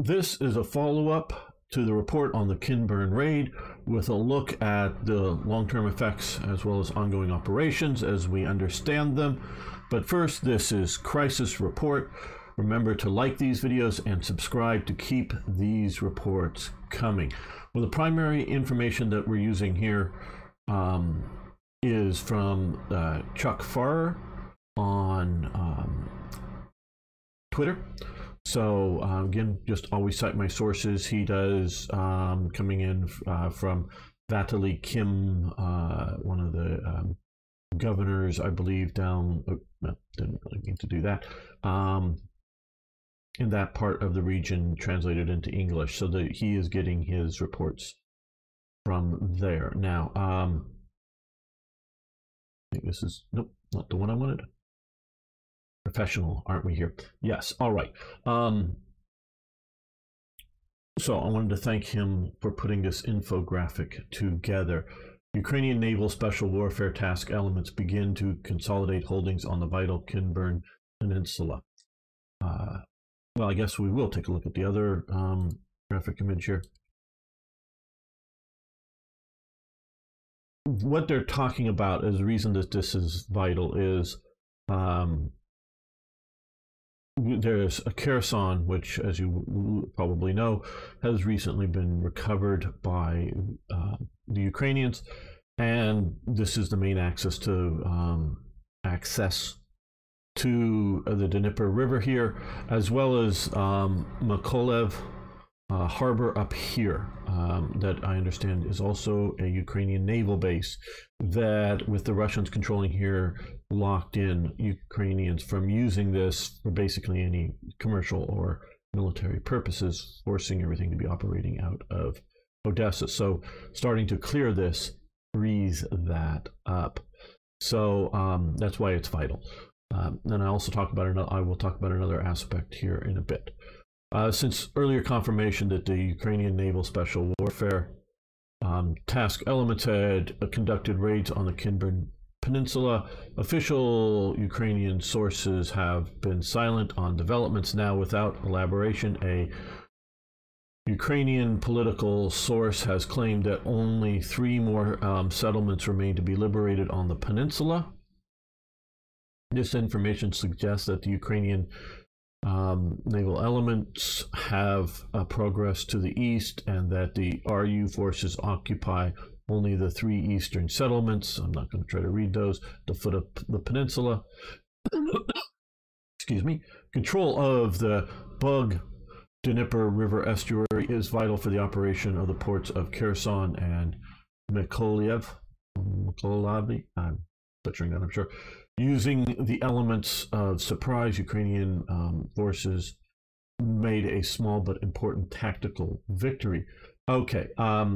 This is a follow-up to the report on the Kinburn raid with a look at the long-term effects as well as ongoing operations as we understand them. But first, this is Crisis Report. Remember to like these videos and subscribe to keep these reports coming. Well, the primary information that we're using here is from Chuck Farrer on Twitter. So again, just always cite my sources. He does coming in from Vitaly Kim, one of the governors, I believe, down. No, didn't really mean to do that. In that part of the region, translated into English, so that he is getting his reports from there. Now, I think this is nope, not the one I wanted. Professional, aren't we here? Yes. All right. So I wanted to thank him for putting this infographic together. Ukrainian Naval Special Warfare task elements begin to consolidate holdings on the vital Kinburn Peninsula. Well, I guess we will take a look at the other graphic image here. What they're talking about as the reason that this is vital is there's a Kherson, which, as you probably know, has recently been recovered by the Ukrainians, and this is the main access to the Dnieper River here, as well as Nikolaev harbor up here that I understand is also a Ukrainian naval base that, with the Russians controlling here, locked in Ukrainians from using this for basically any commercial or military purposes, forcing everything to be operating out of Odessa. So starting to clear this frees that up. So that's why it's vital. And I also talk about I will talk about another aspect here in a bit. Since earlier confirmation that the Ukrainian Naval Special Warfare task elements had conducted raids on the Kinburn Peninsula, official Ukrainian sources have been silent on developments. Now, without elaboration, a Ukrainian political source has claimed that only 3 more settlements remain to be liberated on the peninsula. This information suggests that the Ukrainian naval elements have progressed to the east, and that the RU forces occupy only the 3 eastern settlements. I'm not going to try to read those. The foot of the peninsula. Excuse me. Control of the Bug-Dnipro River estuary is vital for the operation of the ports of Kherson and Mykolaiv. I'm butchering that, I'm sure. Using the elements of surprise, Ukrainian forces made a small but important tactical victory. Okay,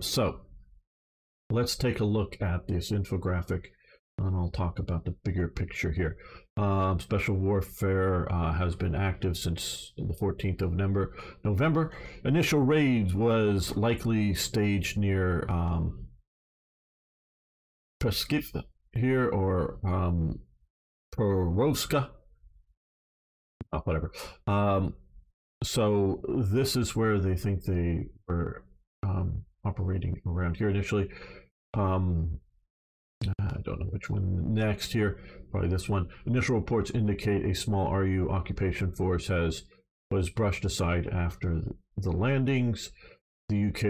so let's take a look at this infographic, and I'll talk about the bigger picture here. Special warfare has been active since the 14th of November. Initial raids was likely staged near Preskiv here, or Proroska, whatever. So this is where they think they were operating around here initially. I don't know which one next here, probably this one. Initial reports indicate a small RU occupation force was brushed aside after the landings. The UK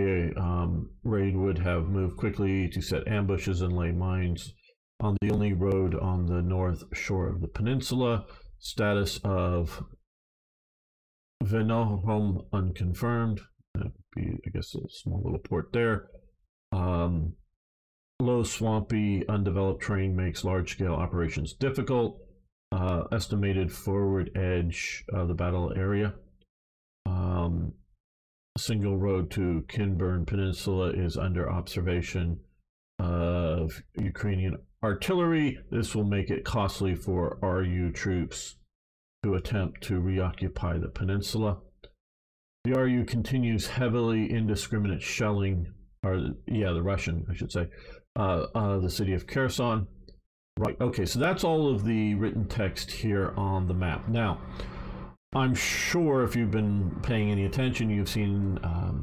raid would have moved quickly to set ambushes and lay mines on the only road on the north shore of the peninsula. Status of Vinohrom unconfirmed. That would be, I guess, a small little port there. Low, swampy, undeveloped terrain makes large-scale operations difficult. Estimated forward edge of the battle area. Single road to Kinburn Peninsula is under observation of Ukrainian artillery. This will make it costly for RU troops to attempt to reoccupy the peninsula. The RU continues heavily indiscriminate shelling, or the Russian, I should say, the city of Kherson. Right, okay, so that's all of the written text here on the map. Now, I'm sure if you've been paying any attention, you've seen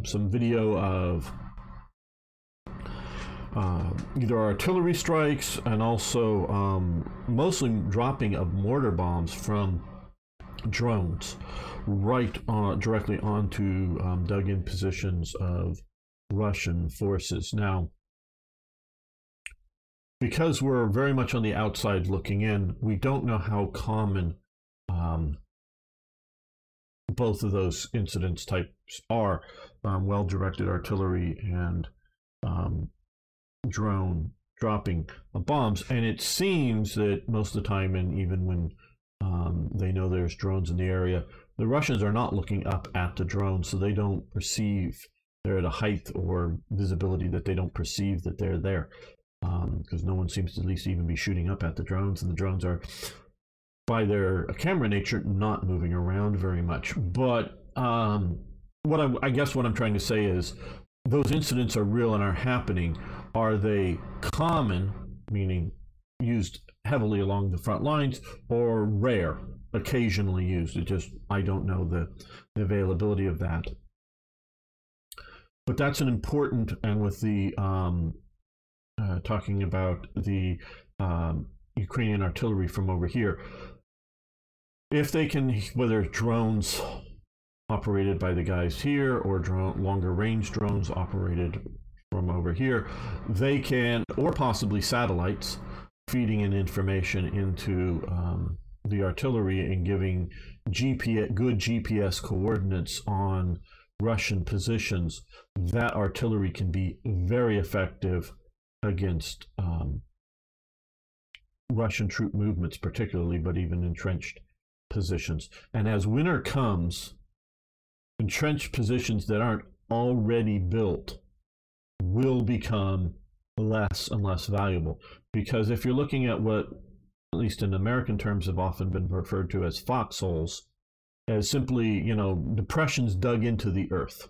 some video of either artillery strikes and also mostly dropping of mortar bombs from drones right directly onto dug-in positions of Russian forces. Now, because we're very much on the outside looking in, we don't know how common both of those incidents types are, well-directed artillery and drone dropping bombs. And it seems that most of the time, and even when they know there's drones in the area, the Russians are not looking up at the drones, so they don't perceive, they're at a height or visibility that they don't perceive that they're there, because no one seems to at least even be shooting up at the drones, and the drones are, by their camera nature, not moving around very much. But I guess what I'm trying to say is, those incidents are real and are happening. Are they common, meaning used heavily along the front lines, or rare, occasionally used? It just, I don't know the availability of that. But that's an important, and with the talking about the Ukrainian artillery from over here, if they can, whether drones operated by the guys here or longer range drones operated from over here, they can, or possibly satellites feeding in information into the artillery and giving good GPS coordinates on Russian positions, that artillery can be very effective against Russian troop movements particularly, but even entrenched positions. And as winter comes, entrenched positions that aren't already built will become less and less valuable. Because if you're looking at what, at least in American terms, have often been referred to as foxholes, as simply, you know, depressions dug into the earth.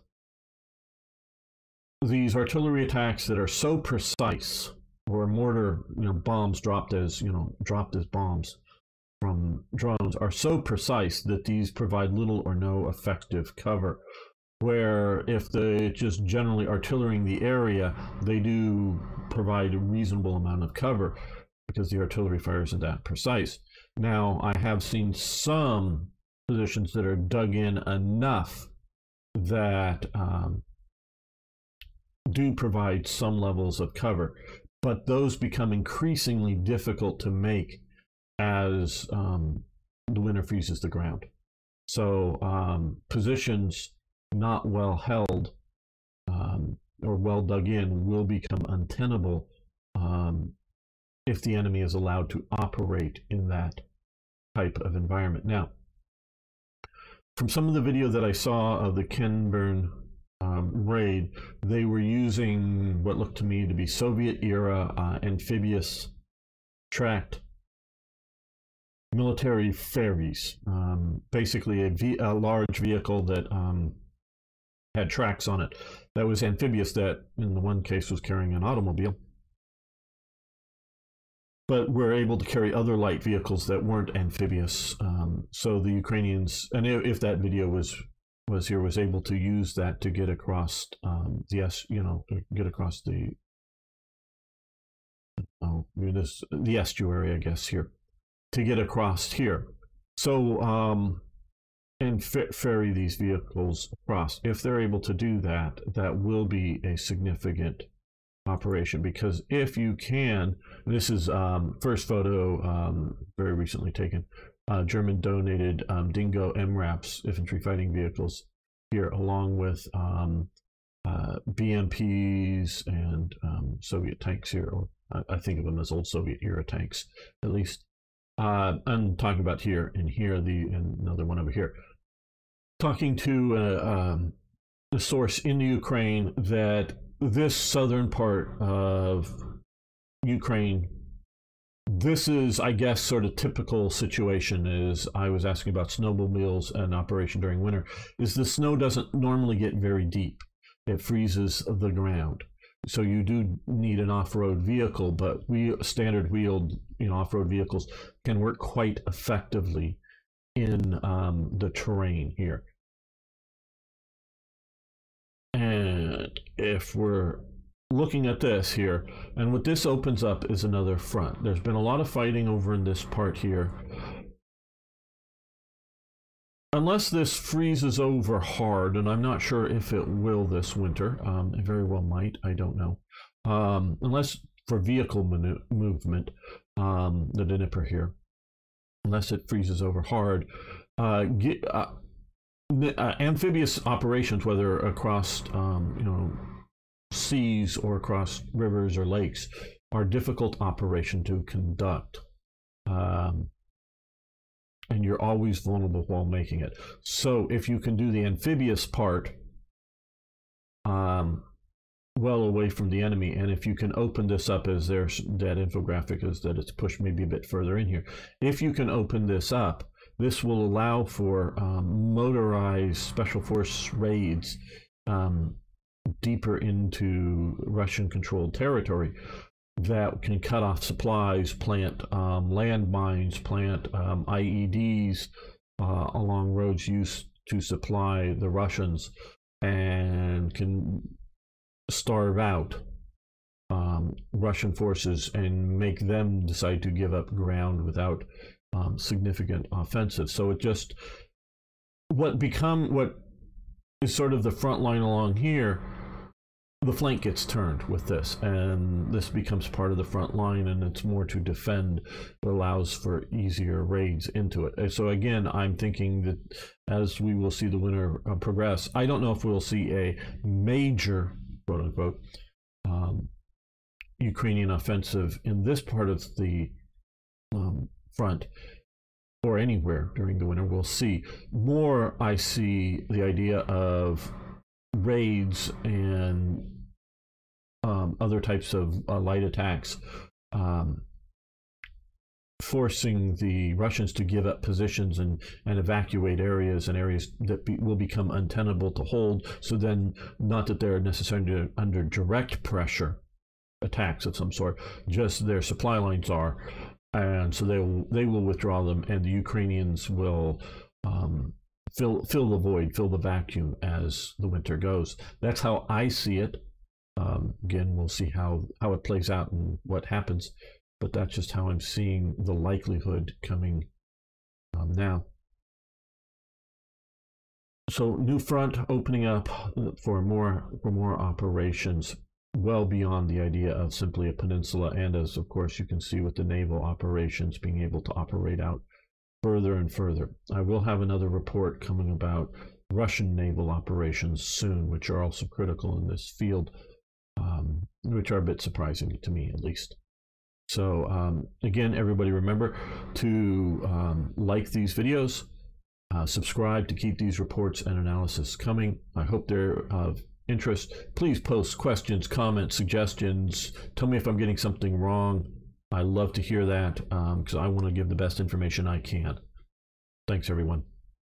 These artillery attacks that are so precise, or mortar, bombs dropped as bombs from drones, are so precise that these provide little or no effective cover. Where if they just generally artillerying the area, they do provide a reasonable amount of cover because the artillery fire isn't that precise. Now, I have seen some positions that are dug in enough that do provide some levels of cover, but those become increasingly difficult to make as the winter freezes the ground. So positions not well held or well dug in will become untenable if the enemy is allowed to operate in that type of environment. Now, from some of the video that I saw of the Kinburn raid, they were using what looked to me to be Soviet-era amphibious tracked military ferries, basically a large vehicle that had tracks on it that was amphibious, that in the one case was carrying an automobile, but were able to carry other light vehicles that weren't amphibious. So the Ukrainians, and if that video was able to use that to get across get across the the estuary, I guess, here, to get across here. So and ferry these vehicles across. If they're able to do that, that will be a significant operation, because if you can, this is first photo very recently taken, German donated Dingo MRAPs, infantry fighting vehicles, here, along with BMPs and Soviet tanks here, or I think of them as old Soviet era tanks, at least. I'm talking about here and here, and another one over here. Talking to a source in the Ukraine, that this southern part of Ukraine, this is, I guess, sort of typical situation. Is I was asking about snowmobiles and operation during winter, is the snow doesn't normally get very deep. It freezes the ground. So you do need an off-road vehicle, but standard wheeled off-road vehicles can work quite effectively in the terrain here. And if we're looking at this here, and what this opens up is another front. There's been a lot of fighting over in this part here. Unless this freezes over hard, and I'm not sure if it will this winter, it very well might, I don't know. Unless for vehicle movement, the Dnieper here, unless it freezes over hard, amphibious operations, whether across seas or across rivers or lakes, are difficult operation to conduct, and you're always vulnerable while making it. So if you can do the amphibious part well away from the enemy, and if you can open this up, as there's that infographic is that it's pushed maybe a bit further in here, if you can open this up, this will allow for motorized special force raids deeper into Russian-controlled territory that can cut off supplies, plant landmines, plant IEDs along roads used to supply the Russians, and can starve out Russian forces and make them decide to give up ground without significant offensive. So it just, what is sort of the front line along here, the flank gets turned with this, and this becomes part of the front line, and it's more to defend. It allows for easier raids into it. So again, I'm thinking that as we will see the winter progress, I don't know if we'll see a major, quote unquote, Ukrainian offensive in this part of the front or anywhere during the winter. We'll see. More, I see the idea of raids and other types of light attacks, forcing the Russians to give up positions and evacuate areas, and areas that will become untenable to hold. So then, not that they're necessarily under direct pressure attacks of some sort, just their supply lines are, and so they will withdraw them, and the Ukrainians will fill the void, fill the vacuum as the winter goes. That's how I see it. Again, we'll see how it plays out and what happens, but that's just how I'm seeing the likelihood coming now. So new front opening up for more operations, well beyond the idea of simply a peninsula, and as of course you can see with the naval operations being able to operate out further and further. I will have another report coming about Russian naval operations soon, which are also critical in this field, which are a bit surprising to me, at least. So again, everybody remember to like these videos, subscribe to keep these reports and analysis coming. I hope they're of interest. Please post questions, comments, suggestions. Tell me if I'm getting something wrong. I love to hear that, because I want to give the best information I can. Thanks, everyone.